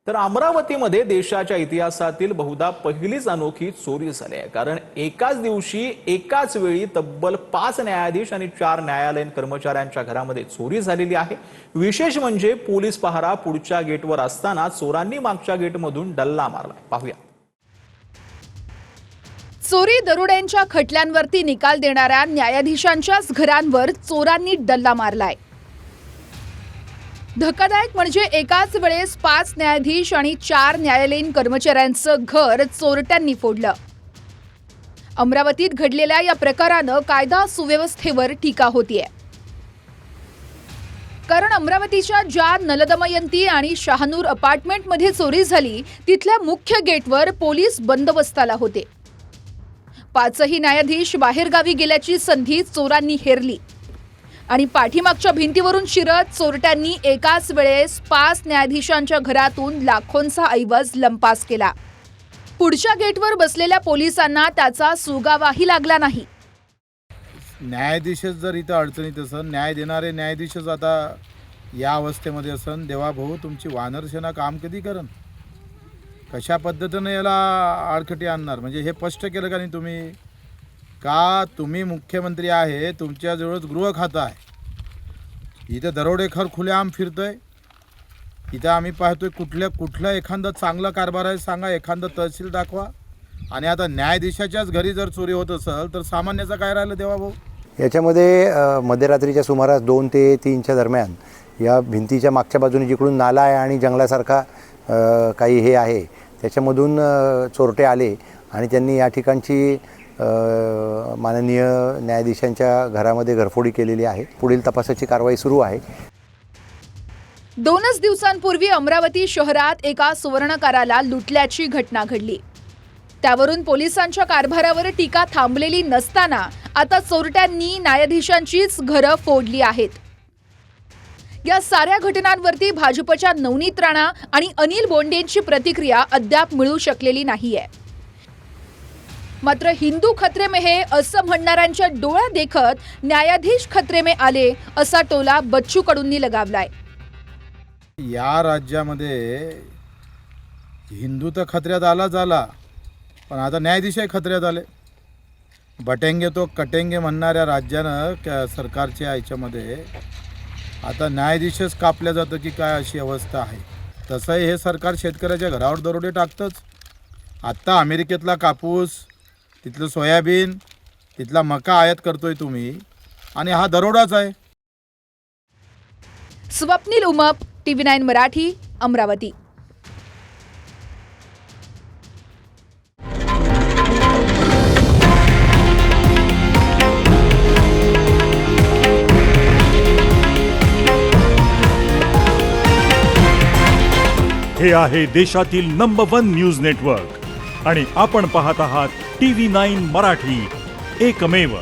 तर अमरावतीमध्ये देशाच्या इतिहासातील बहुधा पहिलीच अनोखी चोरी झाली आहे। कारण एकाच दिवशी एकाच वेळी तब्बल 5 न्यायाधीश आणि 4 न्यायालयीन कर्मचाऱ्यांच्या घरामध्ये चोरी झालेली आहे। विशेष म्हणजे पोलीस पहारा पुढच्या गेटवर असताना चोरांनी मागच्या गेटमधून डल्ला मारला। पाहूया। चोरी दरोड्यांच्या खटल्यांवरती निकाल देणाऱ्या न्यायाधीशांच्याच घरांवर चोरांनी डल्ला मारलाय। धक्कादायक म्हणजे एकाच वेळेस 5 न्यायाधीश आणि 4 न्यायालयीन कर्मचाऱ्यांचं घर चोरट्यांनी फोडलं। अमरावतीत घडलेल्या या प्रकारानं कायदा सुव्यवस्थेवर टीका होतीये। कारण अमरावतीच्या ज्या नलदमयंती आणि शहानूर अपार्टमेंटमध्ये चोरी झाली तिथल्या मुख्य गेटवर पोलीस बंदोबस्ताला होते। 5ही न्यायाधीश बाहेरगावी गेल्याची संधी चोरांनी हेरली आणि पाठीमागच्या भिंतीवरून शिरत चोरट्यांनी एकाच वेळेस 5 न्यायाधीशांच्या घरातून लाखोंचा ऐवज लंपास केला। पुढच्या गेटवर बसलेल्या पोलिसांना त्याचा सुगावाही लागला नाही। न्यायाधीशच जर इथं अडचणीत असन, न्याय देणारे न्यायाधीशच आता या अवस्थेमध्ये असन, देवा भाऊ तुमची वानरसेना काम कधी करन? कशा पद्धतीनं याला आडखटी आणणार? म्हणजे हे स्पष्ट केलं का नाही तुम्ही? का तुम्ही मुख्यमंत्री आहे, तुमच्याजवळच गृह खातं आहे, इथं दरोडेखोर खुलेआम फिरतोय। इथं आम्ही पाहतोय कुठला एखादा चांगला कारभार आहे सांगा, एखादा तहसील दाखवा। आणि आता न्यायाधीशाच्याच घरी जर चोरी होत असेल तर सामान्याचं काय राहिलं देवा भाऊ? याच्यामध्ये मध्यरात्रीच्या सुमारास 2 ते 3च्या दरम्यान या भिंतीच्या मागच्या बाजूने जिकडून नाला आहे आणि जंगलासारखा काही हे आहे त्याच्यामधून चोरटे आले आणि त्यांनी या ठिकाणची माननीय न्यायाधीशांच्या घरामध्ये घरफोडी केलेली आहे। पुढील तपासाची कारवाई सुरू आहे। 2च दिवसांपूर्वी अमरावती शहरात एका सुवर्णकाराला लुटल्याची घटना घडली। त्यावरून पोलिसांच्या कारभारावर टीका थांबलेली नसताना आता चोरट्यांनी न्यायाधीशांचीच घरं फोडली आहेत। या साऱ्या घटनांवरती भाजपच्या नवनीत राणा आणि अनिल बोंडेंची प्रतिक्रिया अद्याप मिळू शकलेली नाहीये। मात्र हिंदू खतरे में है असं म्हणणाऱ्यांच्या डोळ्या देखत न्यायाधीश खतरे में आले असा टोला बच्चू कडूंनी लगावलाय। या राज्यामध्ये हिंदू तर खतऱ्यात आला, पण आता न्यायाधीशही खतऱ्यात आले। बटेंगे तो कटेंगे म्हणणाऱ्या राज्यानं सरकारच्या याच्यामध्ये आता न्यायाधीशच कापल्या जातं की काय अशी अवस्था आहे। तसंही हे सरकार शेतकऱ्याच्या घरावर दरोडे टाकतंच। आत्ता अमेरिकेतला कापूस, तिथलं सोयाबीन, तिथला मका आयात करतोय तुम्ही आणि हा दरोडाच आहे। स्वप्नील उमप, TV9 मराठी, अमरावती। हे आहे देशातील नंबर 1 न्यूज नेटवर्क आणि आपण पाहत आहात TV9 मराठी, एकमेव।